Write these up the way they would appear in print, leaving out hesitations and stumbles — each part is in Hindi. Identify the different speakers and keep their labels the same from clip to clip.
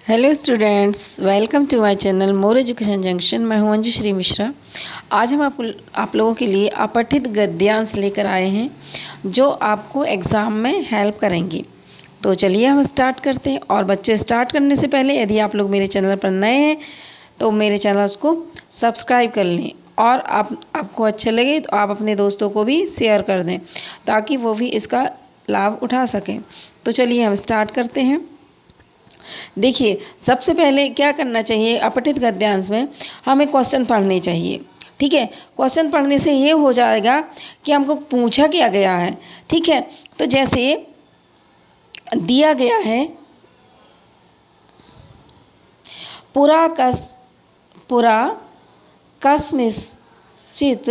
Speaker 1: Hello students, welcome to my channel more education junction. मैं हूं अंजू श्री मिश्रा। आज हम आप लोगों के लिए अपठित गद्यांश लेकर आए हैं जो आपको एग्ज़ाम में हेल्प करेंगी। तो चलिए हम स्टार्ट करते हैं। और बच्चे, स्टार्ट करने से पहले यदि आप लोग मेरे चैनल पर नए हैं तो मेरे चैनल को सब्सक्राइब कर लें, और आपको अच्छे लगे तो आप अपने दोस्तों को भी शेयर कर दें ताकि वो भी इसका लाभ उठा सकें। तो चलिए हम स्टार्ट करते हैं। देखिए, सबसे पहले क्या करना चाहिए, अपठित गद्यांश में हमें क्वेश्चन पढ़ने चाहिए। ठीक है, क्वेश्चन पढ़ने से ये हो जाएगा कि हमको पूछा क्या गया है। ठीक है, तो जैसे दिया गया है, पुरा कस्मिंश्चित्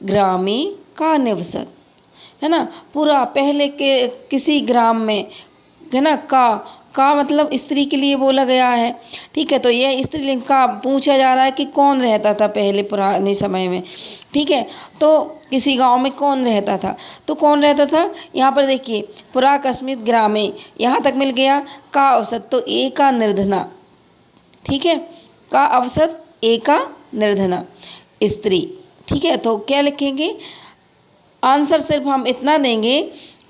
Speaker 1: ग्रामे का निवसत, है ना। पूरा पहले के किसी ग्राम में, है ना। का मतलब स्त्री के लिए बोला गया है। ठीक है, तो यह स्त्रीलिंग का पूछा जा रहा है कि कौन रहता था पहले पुराने समय में। ठीक है, तो किसी गांव में कौन रहता था, तो कौन रहता था यहाँ पर देखिए, पुरा कस्मित ग्रामे, यहाँ तक मिल गया। का औसत तो एका निर्धना। ठीक है, का औसत एका निर्धना स्त्री। ठीक है, तो क्या लिखेंगे, आंसर सिर्फ हम इतना देंगे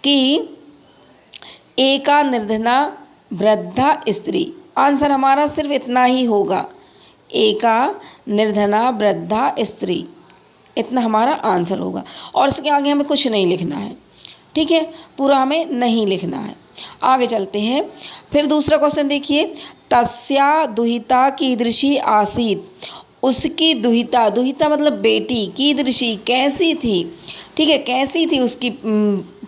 Speaker 1: कि एका निर्धना वृद्धा स्त्री। आंसर हमारा सिर्फ इतना ही होगा, एका निर्धना वृद्धा स्त्री, इतना हमारा आंसर होगा। और इसके आगे हमें कुछ नहीं लिखना है। ठीक है, पूरा हमें नहीं लिखना है। आगे चलते हैं। फिर दूसरा क्वेश्चन देखिए, तस्या दुहिता कीदृशी आसीत। उसकी दुहिता, दुहिता मतलब बेटी, कीदृशी कैसी थी। ठीक है, कैसी थी उसकी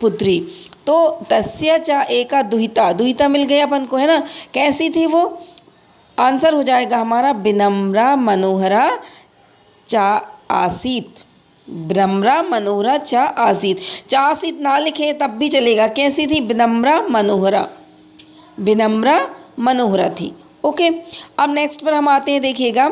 Speaker 1: पुत्री। तो तस्या चा एका दुहिता, दुहिता मिल गया अपन को, है ना। कैसी थी वो, आंसर हो जाएगा हमारा विनम्रा मनोहरा चा आसीत। विनम्रा मनोहरा चा आसीत। चा आसीत ना लिखे तब भी चलेगा। कैसी थी, विनम्रा मनोहरा, विनम्रा मनोहरा थी। ओके, अब नेक्स्ट पर हम आते हैं। देखिएगा,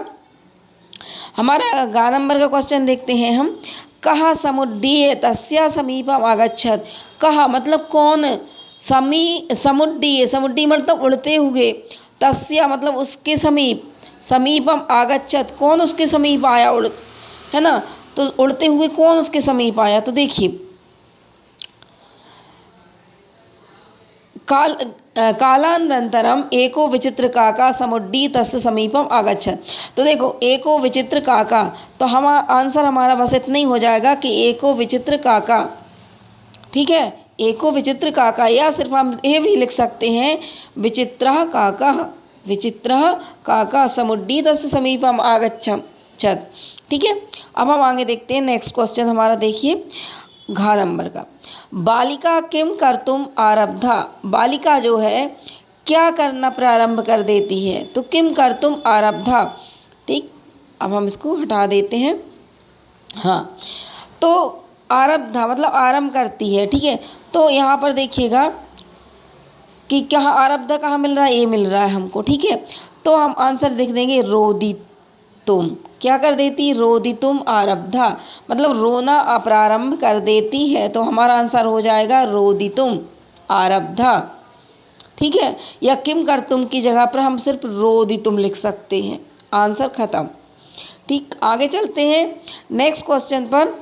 Speaker 1: हमारा गा नंबर का क्वेश्चन देखते हैं हम। कहा समुड्डीय तस्या समीपम आगच्छत। कहा मतलब कौन, समुड्डीय, समुड्डी मतलब उड़ते हुए, तस्या मतलब उसके समीप, समीपम आगच्छत कौन उसके समीप आया, है ना। तो उड़ते हुए कौन उसके समीप आया, तो देखिए, कालानंतरम एको विचित्र काका समुड्डी तस्य समीपम आगच्छत। तो देखो, एको विचित्र काका, तो हम आंसर हमारा बस इतना ही हो जाएगा कि एको विचित्र काका। ठीक है, एको विचित्र काका, या सिर्फ हम ये भी लिख सकते हैं, विचित्रः काका, विचित्रः काका समुड्डी तस्य समीपम आगच्छत। ठीक है, अब हम आगे देखते हैं। नेक्स्ट क्वेश्चन हमारा देखिए, घा नंबर का। बालिका किम कर्तुम आरब्धा। बालिका जो है क्या करना प्रारंभ कर देती है, तो किम कर्तुम आरब्धा। ठीक, अब हम इसको हटा देते हैं। हाँ, तो आरब्धा मतलब आरंभ करती है। ठीक है, तो यहाँ पर देखिएगा कि क्या आरब्धा कहाँ मिल रहा है, ये मिल रहा है हमको। ठीक है, तो हम आंसर लिख देंगे रोदी तुम। क्या कर देती, रोदी तुम आरब्धा, मतलब रोना प्रारंभ कर देती है। तो हमारा आंसर हो जाएगा रोदी तुम आरब्धा। ठीक है, या किम कर तुम की जगह पर हम सिर्फ रोदी तुम लिख सकते हैं। आंसर खत्म। ठीक, आगे चलते हैं नेक्स्ट क्वेश्चन पर।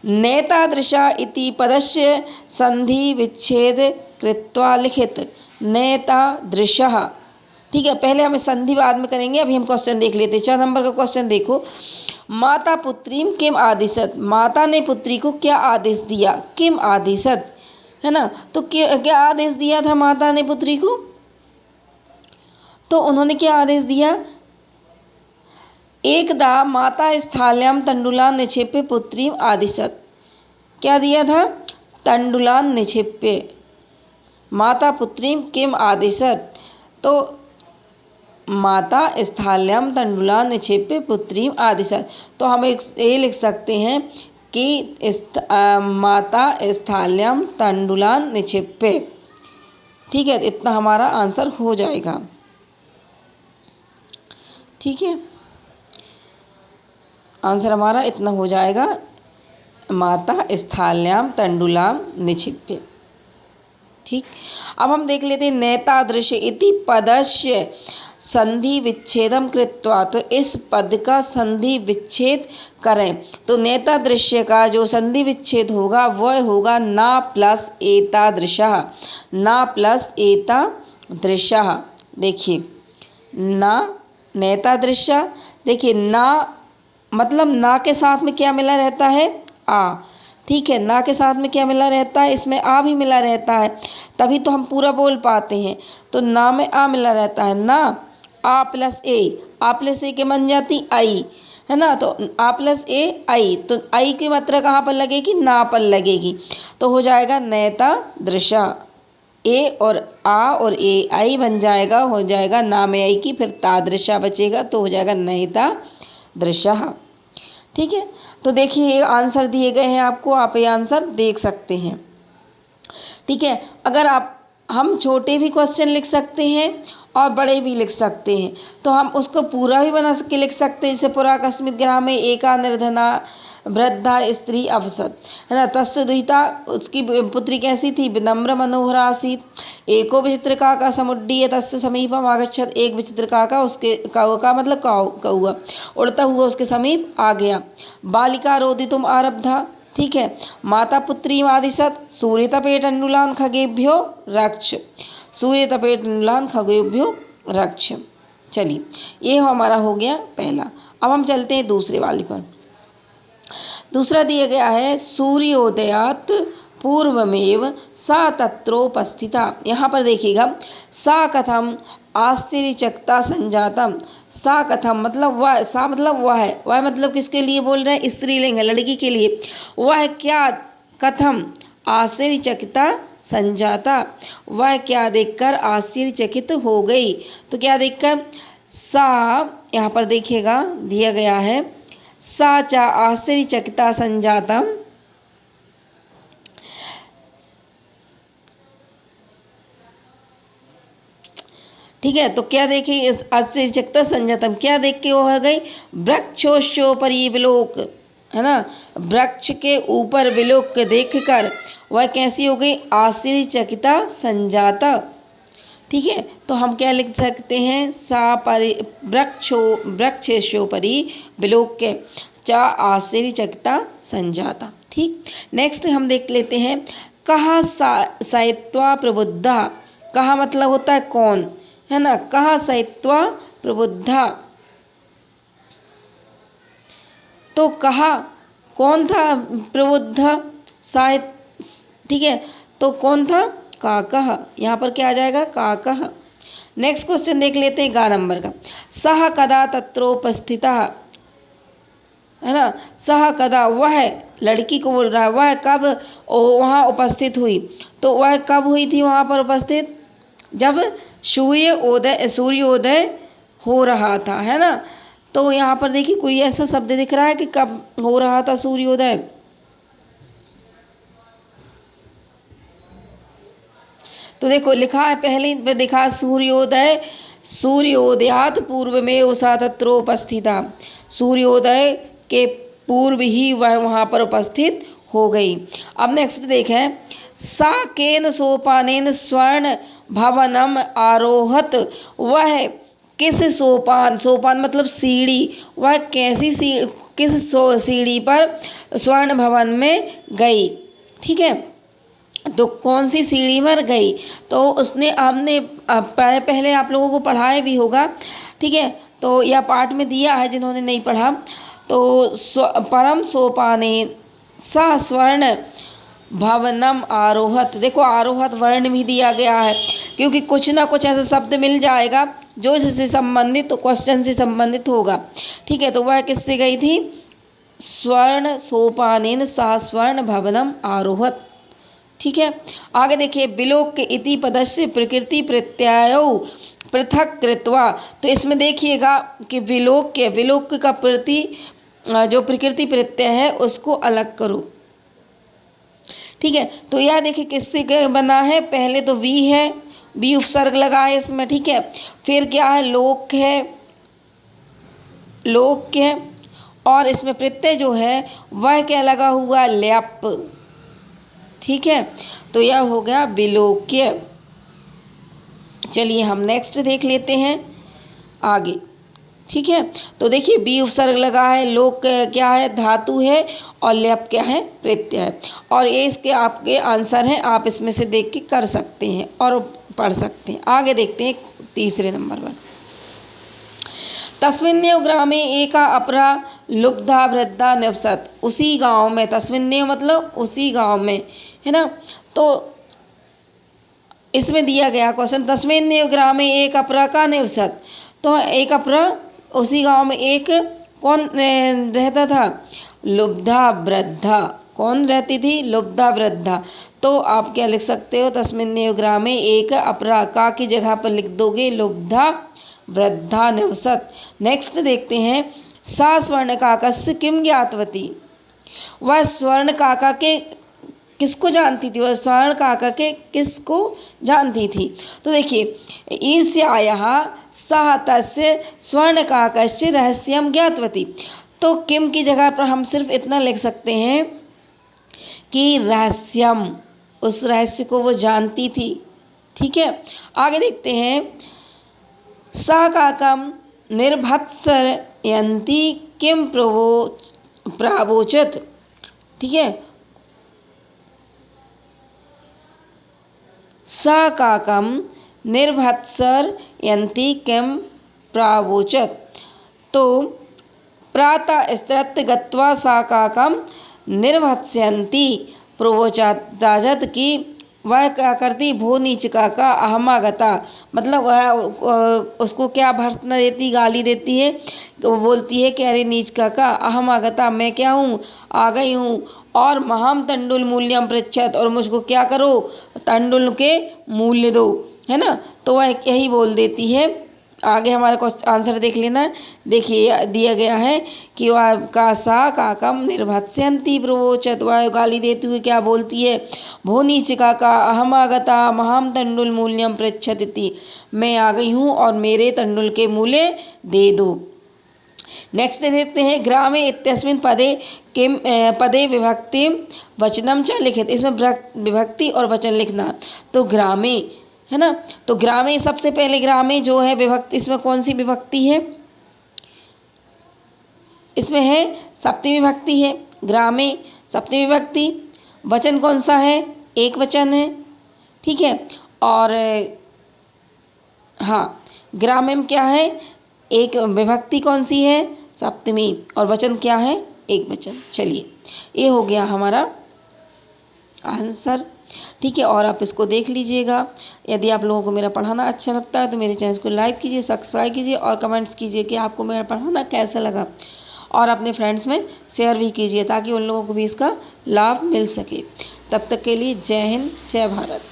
Speaker 1: नेतादृशा इति पदस्य संधि विच्छेद कृत्वा लिखित। नेतादृशः। ठीक है, पहले हम संधि बाद में करेंगे, अभी हम क्वेश्चन देख लेते हैं। 4 नंबर का क्वेश्चन देखो, माता पुत्रीम किम आदिशत। माता ने पुत्री को क्या आदेश दिया, किम आदिशत, है ना। तो क्या आदेश दिया था माता ने पुत्री को, तो उन्होंने क्या आदेश दिया, एकदा माता स्थाल्याम तंडुलान निक्षेप्य पुत्रीम आदिशत। क्या दिया था, तंडुलान निक्षेप्य माता पुत्रीम किम आदिशत। तो माता स्थाल्याम तंडुलान निक्षेप्य पुत्रीम आदिशत। तो हम एक ये लिख सकते हैं कि माता स्थाल्याम तंडुलान निक्षेप्य। ठीक है, इतना हमारा आंसर हो जाएगा। ठीक है, आंसर हमारा इतना हो जाएगा, माता स्थाल्याम तंडुलाम निक्षिप्य। ठीक। अब हम देख लेते हैं नेतादृश इति पदस्य संधि विच्छेदम कृत्वा, तो इस पद का संधि विच्छेद करें। तो नेतादृश्य का जो संधि विच्छेद होगा वह होगा ना प्लस एतादृशः, ना प्लस एतादृशः। देखिए ना नेतादृश्य, देखिए ना मतलब ना के साथ में क्या मिला रहता है, आ। ठीक है, ना के साथ में क्या मिला रहता है, इसमें आ भी मिला रहता है, तभी तो हम पूरा बोल पाते हैं। तो ना में आ मिला रहता है, ना आ प्लस ए, आ प्लस ए के बन जाती आई, है ना। तो आ प्लस ए आई, तो आई की मात्रा कहाँ पर लगेगी, ना पर लगेगी, तो हो जाएगा नेता दृशा। ए और आ और ए आई बन जाएगा, हो जाएगा ना में आई की, फिर तादृशा बचेगा, तो हो जाएगा नेता दृशा। ठीक है, तो देखिए ये आंसर दिए गए हैं आपको, आप ये आंसर देख सकते हैं। ठीक है, अगर आप हम छोटे भी क्वेश्चन लिख सकते हैं और बड़े भी लिख सकते हैं, तो हम उसको पूरा भी बना के लिख सकते हैं। जैसे पुराकस्मित ग्राम में एका निर्धना वृद्धा स्त्री अवसत, है ना। तस्य दुहिता, उसकी पुत्री कैसी थी, विनम्र मनोहरा आसीत। एको विचित्रका का समुड्डीय तस्य समीपम आगच्छत, एक विचित्रका का उसके का मतलब कौआ उड़ता हुआ उसके समीप आ गया। बालिका रोदितुम आरब्धा, ठीक है। माता पुत्री आदिशत, सूर्यतपेटन्नुलान खगेभ्यो रक्ष, सूर्यतपेटन्नुलान खगेभ्यो रक्ष। चलिए ये हमारा हो गया पहला। अब हम चलते हैं दूसरे वाले पर। दूसरा दिया गया है सूर्योदयात पूर्वमेव सा तत्रोपस्थिता। यहाँ पर देखिएगा सा कथम आश्चर्यचकिता संजातम, सा कथम मतलब वह, सा मतलब वह है, वह मतलब किसके लिए बोल रहे हैं, स्त्रीलिंग है, लड़की के लिए। वह क्या, कथम आश्चर्यचकिता संजाता, वह क्या देखकर आश्चर्यचकित हो गई। तो क्या देखकर, सा यहाँ पर देखिएगा दिया गया है सा चा आश्चर्यचकिता संजातम, ठीक है। तो क्या देखी आश्चर्यचकिता संजातम, क्या देख के वो हो गई, वृक्षोपरि विलोक, है ना। वृक्ष के ऊपर विलोक देख कर वह कैसी हो गई, आश्चर्यचकिता संजाता। ठीक है, तो हम क्या लिख सकते हैं, सा परि वृक्षोपरि विलोक्य चा आश्चर्यचकिता संजाता। ठीक, नेक्स्ट हम देख लेते हैं कहा सायित्वा प्रबुद्धा। कहा मतलब होता है कौन, है ना। कहा सायित्वा प्रबुद्धा, तो कहा कौन था प्रबुद्ध साहित्य, ठीक है। तो कौन था, काकः, यहाँ पर क्या आ जाएगा, काकः। नेक्स्ट क्वेश्चन देख लेते हैं 11 नंबर का। सह कदा तत्रोपस्थितः, है ना। सह कदा, वह लड़की को बोल रहा है, वह कब वहाँ उपस्थित हुई। तो वह कब हुई थी वहाँ पर उपस्थित, जब सूर्योदय हो रहा था, है ना। तो यहाँ पर देखिए कोई ऐसा शब्द दिख रहा है कि कब हो रहा था सूर्योदय। तो देखो लिखा है पहले पे दिखा सूर्योदय, सूर्योदयात पूर्व में उषा तत्रोपस्थिता, सूर्योदय के पूर्व ही वह वहाँ पर उपस्थित हो गई। अब नेक्स्ट देखें, सा केन सोपानेन स्वर्ण भवनम आरोहत, वह किस सोपान, सोपान मतलब सीढ़ी, वह कैसी किस सीढ़ी पर स्वर्ण भवन में गई। ठीक है, तो कौन सी सीढ़ी पर गई, तो उसने हमने पहले आप लोगों को पढ़ाया भी होगा। ठीक है, तो यह पाठ में दिया है जिन्होंने नहीं पढ़ा। तो परम सोपाने सा स्वर्ण भवनम आरोहत, देखो आरोहत वर्ण भी दिया गया है, क्योंकि कुछ ना कुछ ऐसा शब्द मिल जाएगा जो इससे संबंधित, तो क्वेश्चन से संबंधित होगा। ठीक है, तो वह किससे गई थी, स्वर्ण सोपानेन सा स्वर्ण भवनम आरोहत। ठीक है, आगे देखिए, विलोक इति पदस्य प्रकृति प्रत्ययो पृथक कृत्वा। तो इसमें देखिएगा कि विलोक का प्रति जो प्रकृति प्रत्यय है उसको अलग करो। ठीक है, तो यह देखिए किससे बना है, पहले तो वी है, वी उपसर्ग लगा है इसमें। ठीक है, फिर क्या है, लोक है, और इसमें प्रत्यय जो है वह क्या लगा हुआ, ल्याप। ठीक है, तो यह हो गया विलोक्य। चलिए हम नेक्स्ट देख लेते हैं आगे। ठीक है, तो देखिए बी उपसर्ग लगा है, लोक क्या है, धातु है, और ल्यप क्या है, प्रत्यय है। और ये इसके आपके आंसर हैं, आप इसमें से देख के कर सकते हैं और पढ़ सकते हैं। आगे देखते हैं तीसरे नंबर पर। तस्मिन्नेव ग्रामे एका अपरा लुब्धा वृद्धा निवसत। उसी गांव में, तस्मिन्नेव मतलब उसी गांव में, है ना। तो इसमें दिया गया क्वेश्चन, तस्मिन्नेव ग्रामे एक अपरा का निवसत। तो एक अपरा, उसी गांव में एक कौन रहता था, लुब्धा वृद्धा। कौन रहती थी, लुब्धा वृद्धा। तो आप क्या लिख सकते हो, तस्मिन्नेव ग्रामे एक अपरा, का की जगह पर लिख दोगे लुब्धा वृद्धा निवसत। नेक्स्ट देखते हैं, सा स्वर्ण काकस्य किम ज्ञातवती। वह स्वर्ण काका के किसको जानती थी, वह स्वर्ण काका के किसको जानती थी। तो देखिए ईर्ष्यायाः सह तस्य स्वर्ण काकस्य रहस्यम ज्ञातवती। तो किम की जगह पर हम सिर्फ इतना लिख सकते हैं कि रहस्यम, उस रहस्य को वो जानती थी। ठीक है, आगे देखते हैं, सा काकम निर्भत्सयन्ती किम प्रावोचत। ठीक है, सा काकम निर्भत्सयन्ती किम प्रावोचत। तो प्रातः स्त्रत्य गत्वा सा काकम निर्भत्सयन्ती प्रवोचाजाजत की वह क्या करती, भो नीच काका अहमागता। मतलब वह उसको क्या भर्त्सना देती, गाली देती है। तो वो बोलती है कि अरे नीच काका अहमागता, मैं क्या हूँ, आ गई हूँ। और महाम तंडुल मूल्यम पृच्छत, और मुझको क्या करो, तंडुल के मूल्य दो, है ना। तो वह यही बोल देती है। आगे हमारा क्वेश्चन आंसर देख लेना। देखिए दिया गया है कि वह का सा काकम निर्भत्सयन्ती प्रवोचत, वह गाली देती हुई क्या बोलती है, भो नीच काका अहमागता महाम तंडुल मूल्यम पृच्छति। मैं आ गई हूँ और मेरे तंडुल के मूल्य दे दो। नेक्स्ट देखते हैं, ग्रामे इत्यस्मिन् पदे किम पदे विभक्ति वचनम च लिखित। इसमें विभक्ति और वचन लिखना। तो ग्रामे, है ना, तो ग्रामे सबसे पहले ग्रामे जो है विभक्ति, इसमें कौन सी विभक्ति है, इसमें है सप्तमी विभक्ति है। ग्रामे सप्तमी विभक्ति, वचन कौन सा है, एक वचन है। ठीक है, और हाँ ग्रामे में क्या है, एक विभक्ति कौन सी है, सप्तमी, और वचन क्या है, एक वचन। चलिए ये हो गया हमारा आंसर। ठीक है, और आप इसको देख लीजिएगा। यदि आप लोगों को मेरा पढ़ाना अच्छा लगता है तो मेरे चैनल को लाइक कीजिए, सब्सक्राइब कीजिए और कमेंट्स कीजिए कि आपको मेरा पढ़ाना कैसा लगा। और अपने फ्रेंड्स में शेयर भी कीजिए ताकि उन लोगों को भी इसका लाभ मिल सके। तब तक के लिए जय हिंद, जय भारत।